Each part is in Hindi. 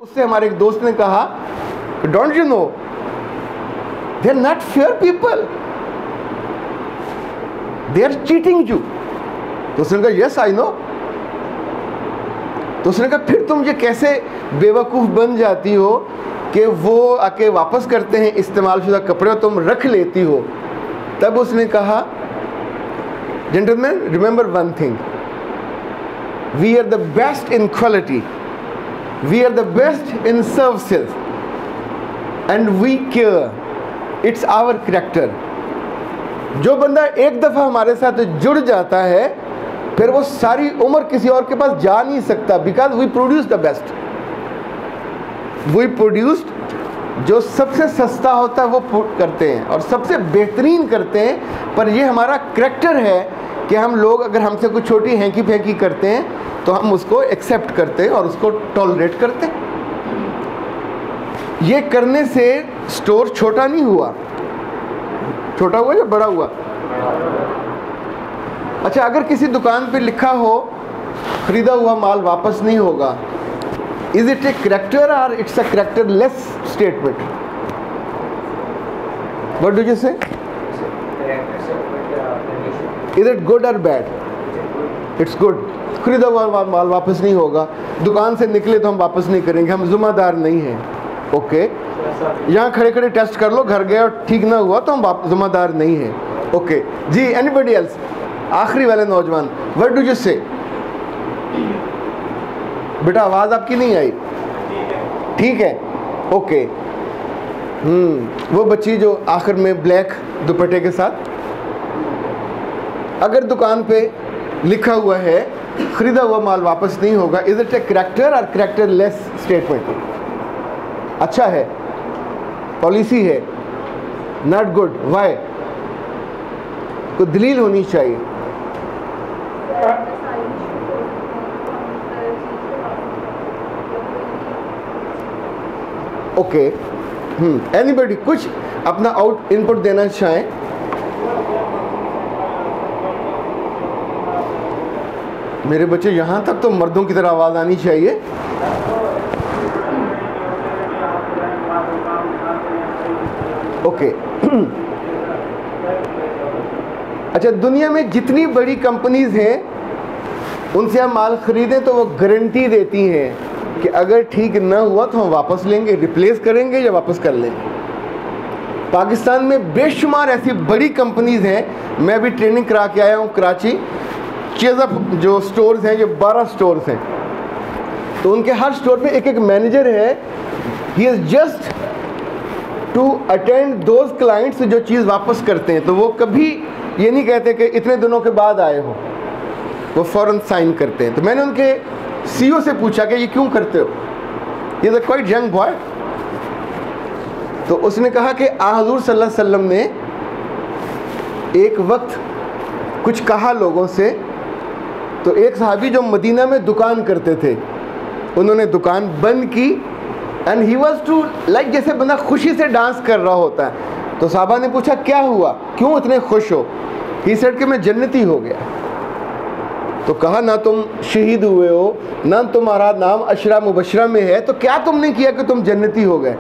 उससे हमारे एक दोस्त ने कहा, don't you know they are not fair people, they are cheating you. तो उसने कहा यस आई नो। तो उसने कहा फिर तुम ये कैसे बेवकूफ़ बन जाती हो कि वो आके वापस करते हैं इस्तेमाल शुदा कपड़े और तुम रख लेती हो। तब उसने कहा, gentleman remember one thing, we are the best in quality, we are the best in services and we care, it's our character. जो बंदा एक दफ़ा हमारे साथ जुड़ जाता है फिर वो सारी उम्र किसी और के पास जा नहीं सकता, because we produce the best, we produced जो सबसे सस्ता होता है वो करते हैं और सबसे बेहतरीन करते हैं। पर ये हमारा करैक्टर है कि हम लोग अगर हमसे कुछ छोटी हैंकी फेंकी करते हैं तो हम उसको एक्सेप्ट करते हैं और उसको टॉलरेट करते हैं। ये करने से स्टोर छोटा नहीं हुआ, छोटा हुआ या बड़ा हुआ? अच्छा, अगर किसी दुकान पे लिखा हो खरीदा हुआ माल वापस नहीं होगा, इज इट ए करेक्टर और it's a characterless statement? What do you से? इज इट गुड और बैड? It's good. खरीदा हुआ माल वापस नहीं होगा, दुकान से निकले तो हम वापस नहीं करेंगे, हम जिम्मेदार नहीं हैं। ओके, यहाँ खड़े खड़े टेस्ट कर लो, घर गए और ठीक ना हुआ तो हम जिम्मेदार नहीं हैं। ओके जी, एनीबडी एल्स? आखिरी वाले नौजवान, व्हाट डू यू से? बेटा आवाज़ आपकी नहीं आई। ठीक है, ओके। वो बच्ची जो आखिर में ब्लैक दुपट्टे के साथ, अगर दुकान पे लिखा हुआ है खरीदा हुआ माल वापस नहीं होगा, इज इट ए करेक्टर और करेक्टरलेस स्टेटमेंट? अच्छा है, पॉलिसी है, नॉट गुड, वाई? कोई दलील होनी चाहिए। ओके, एनीबडी कुछ अपना आउट इनपुट देना चाहें? मेरे बच्चे, यहाँ तक तो मर्दों की तरह आवाज़ आनी चाहिए। ओके अच्छा, दुनिया में जितनी बड़ी कंपनीज हैं उनसे हम माल ख़रीदें तो वो गारंटी देती हैं कि अगर ठीक ना हुआ तो हम वापस लेंगे, रिप्लेस करेंगे या वापस कर लेंगे। पाकिस्तान में बेशुमार ऐसी बड़ी कंपनीज हैं। मैं भी ट्रेनिंग करा के आया हूँ कराची। चेज़अप जो स्टोर्स हैं, ये 12 स्टोर्स हैं, तो उनके हर स्टोर पे एक एक मैनेजर है। He is just to attend those clients जो चीज़ वापस करते हैं। तो वो कभी ये नहीं कहते कि इतने दिनों के बाद आए हो, वो फ़ौरन साइन करते हैं। तो मैंने उनके सीईओ से पूछा कि ये क्यों करते हो? ये इज़ क्वाइट यंग बॉय। तो उसने कहा कि हुज़ूर सल्लल्लाहु अलैहि वसल्लम ने एक वक्त कुछ कहा लोगों से, तो एक सहाबी जो मदीना में दुकान करते थे, उन्होंने दुकान बंद की and he was to like, जैसे बंदा खुशी से डांस कर रहा होता है। तो साहबा ने पूछा क्या हुआ, क्यों इतने खुश हो? ही सेड कि मैं जन्नती हो गया। तो कहा ना तुम शहीद हुए हो, ना तुम्हारा नाम अशरा मुबशरा में है, तो क्या तुमने किया कि तुम जन्नती हो गए?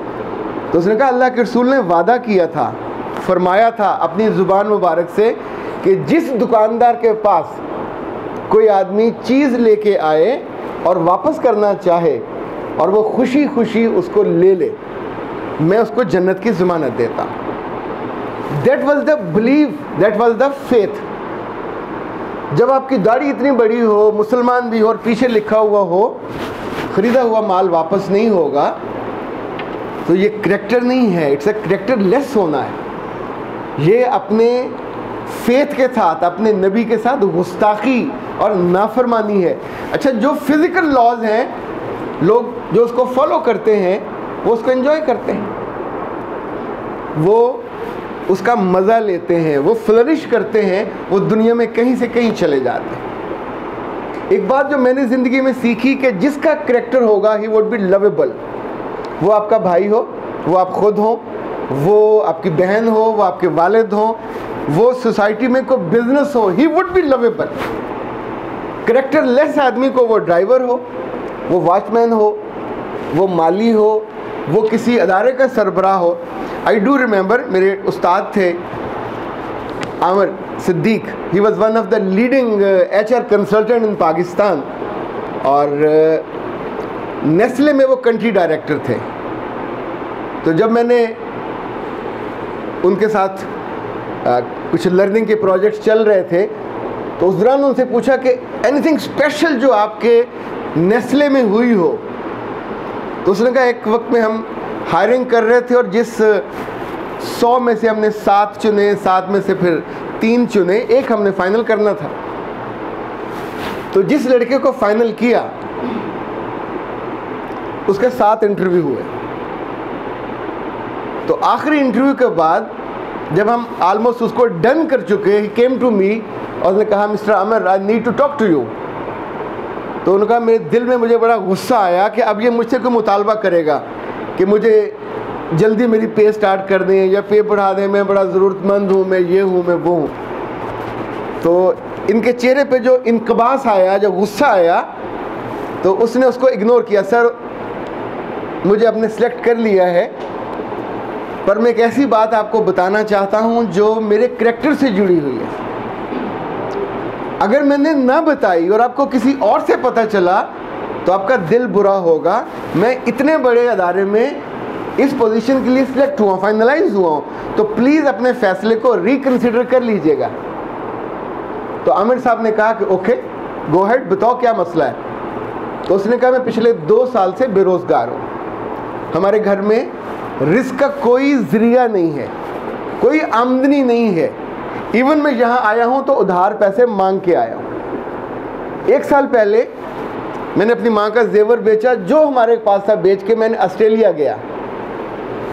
तो उसने कहा अल्लाह के रसूल ने वादा किया था, फरमाया था अपनी ज़ुबान मुबारक से कि जिस दुकानदार के पास कोई आदमी चीज़ लेके आए और वापस करना चाहे और वो खुशी खुशी उसको ले ले, मैं उसको जन्नत की ज़मानत देता। That was the believe, that was the faith. जब आपकी दाढ़ी इतनी बड़ी हो, मुसलमान भी हो और पीछे लिखा हुआ हो ख़रीदा हुआ माल वापस नहीं होगा, तो ये करैक्टर नहीं है, इट्स अ करैक्टर लेस होना है। ये अपने फेथ के साथ, अपने नबी के साथ गुस्ताखी और नाफरमानी है। अच्छा, जो फिज़िकल लॉज हैं, लोग जो उसको फॉलो करते हैं वो उसको एंजॉय करते हैं, वो उसका मज़ा लेते हैं, वो फ्लरिश करते हैं, वो दुनिया में कहीं से कहीं चले जाते हैं। एक बात जो मैंने ज़िंदगी में सीखी कि जिसका करैक्टर होगा ही वुड बी लवेबल। वो आपका भाई हो, वो आप खुद हो, वो आपकी बहन हो, वो आपके वालिद हो, वो सोसाइटी में कोई बिजनेस हो, he would be lovable. Character less आदमी को वो ड्राइवर हो, वो वॉचमैन हो, वो माली हो, वो किसी अदारे का सरबराह हो। आई डू रिमेंबर मेरे उस्ताद थे Aamir Siddique, he was one of the leading HR consultant in Pakistan, और नेस्ले में वो कंट्री डायरेक्टर थे। तो जब मैंने उनके साथ कुछ लर्निंग के प्रोजेक्ट्स चल रहे थे, तो उस दौरान उनसे पूछा कि एनीथिंग स्पेशल जो आपके नेस्ले में हुई हो। तो उसने कहा एक वक्त में हम हायरिंग कर रहे थे और जिस 100 में से हमने 7 चुने, 7 में से फिर 3 चुने, एक हमने फाइनल करना था। तो जिस लड़के को फाइनल किया उसके 7 इंटरव्यू हुए। तो आखिरी इंटरव्यू के बाद जब हम ऑलमोस्ट उसको डन कर चुके, ही केम टू मी और उसने कहा mister Aamir I need to talk to you. तो उन्होंने कहा मेरे दिल में मुझे बड़ा गुस्सा आया कि अब ये मुझसे कोई मुतालबा करेगा कि मुझे जल्दी मेरी पे स्टार्ट कर दें या पे बढ़ा दें, मैं बड़ा ज़रूरतमंद हूँ, मैं ये हूँ, मैं वो हूँ। तो इनके चेहरे पे जो इनकबास आया, जो गुस्सा आया, तो उसने उसको इग्नोर किया। सर मुझे आपने सेलेक्ट कर लिया है, पर मैं एक ऐसी बात आपको बताना चाहता हूँ जो मेरे करैक्टर से जुड़ी हुई है। अगर मैंने ना बताई और आपको किसी और से पता चला तो आपका दिल बुरा होगा। मैं इतने बड़े अदारे में इस पोजीशन के लिए सिलेक्ट हुआ, फाइनलाइज हुआ हूँ, तो प्लीज़ अपने फैसले को रिकन्सिडर कर लीजिएगा। तो आमिर साहब ने कहा कि ओके गो अहेड, बताओ क्या मसला है। तो उसने कहा मैं पिछले 2 साल से बेरोज़गार हूँ, हमारे घर में रिस्क का कोई ज़रिया नहीं है, कोई आमदनी नहीं है, इवन मैं यहाँ आया हूँ तो उधार पैसे मांग के आया हूँ। 1 साल पहले मैंने अपनी माँ का जेवर बेचा, जो हमारे पास था बेच के मैंने ऑस्ट्रेलिया गया।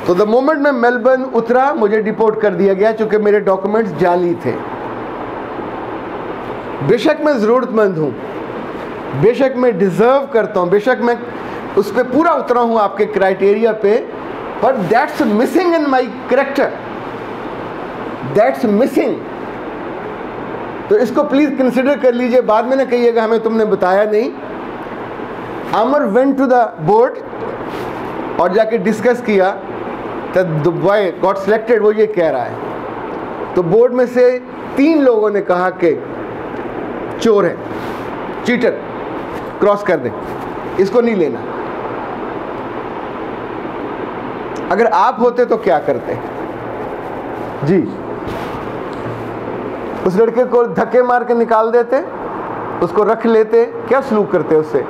तो द मोमेंट मैं मेलबर्न उतरा मुझे डिपोर्ट कर दिया गया क्योंकि मेरे डॉक्यूमेंट्स जाली थे। बेशक मैं ज़रूरतमंद हूँ, बेशक मैं डिज़र्व करता हूँ, बेशक मैं उस पर पूरा उतरा हूँ आपके क्राइटेरिया पे, पर that's missing in my character, that's missing. तो इसको प्लीज़ कंसिडर कर लीजिए, बाद में ना कहिएगा हमें तुमने बताया नहीं। Aamir went to the board और जाके डिस्कस किया, द बॉय गॉट सिलेक्टेड, वो ये कह रहा है। तो बोर्ड में से 3 लोगों ने कहा कि चोर है, चीटर, क्रॉस कर दें, इसको नहीं लेना। अगर आप होते तो क्या करते जी? उस लड़के को धक्के मार के निकाल देते, उसको रख लेते, क्या सलूक करते उससे?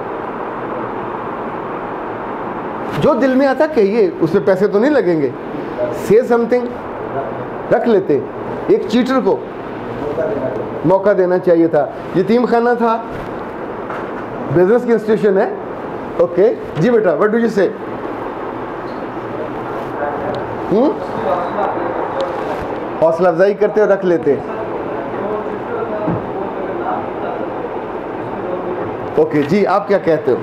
जो दिल में आता कहिए, उसमें पैसे तो नहीं लगेंगे, से समथिंग, रख लेते। एक चीटर को मौका देना चाहिए था। यतीम खाना था, बिजनेस की इंस्टीट्यूशन है। ओके जी बेटा, व्हाट डू यू से? हौसला अफजाई करते हो, रख लेते। ओके जी, आप क्या कहते हो?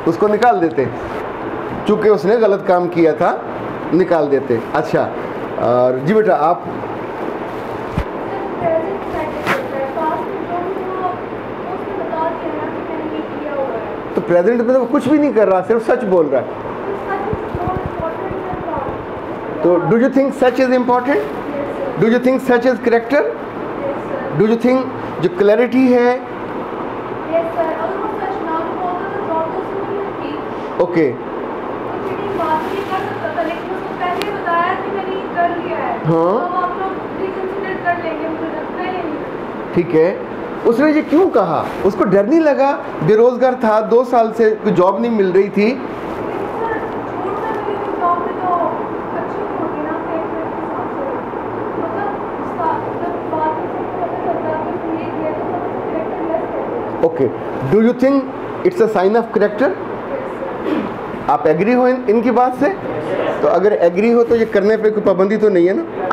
उसको निकाल देते, चूंकि उसने गलत काम किया था, निकाल देते। अच्छा, और जी बेटा आप? तो प्रेजेंट में तो कुछ भी नहीं कर रहा, सिर्फ सच बोल रहा है। तो do you think such is important? Do you think such is character? Do you think जो क्लैरिटी है? ओके, हाँ ठीक है। उसने ये क्यों कहा? उसको डर नहीं लगा? बेरोजगार था, 2 साल से कोई जॉब नहीं मिल रही थी। Okay, do you think it's a sign of character? आप एग्री हो इनकी बात से? तो अगर एग्री हो तो ये करने पे कोई पाबंदी तो नहीं है ना?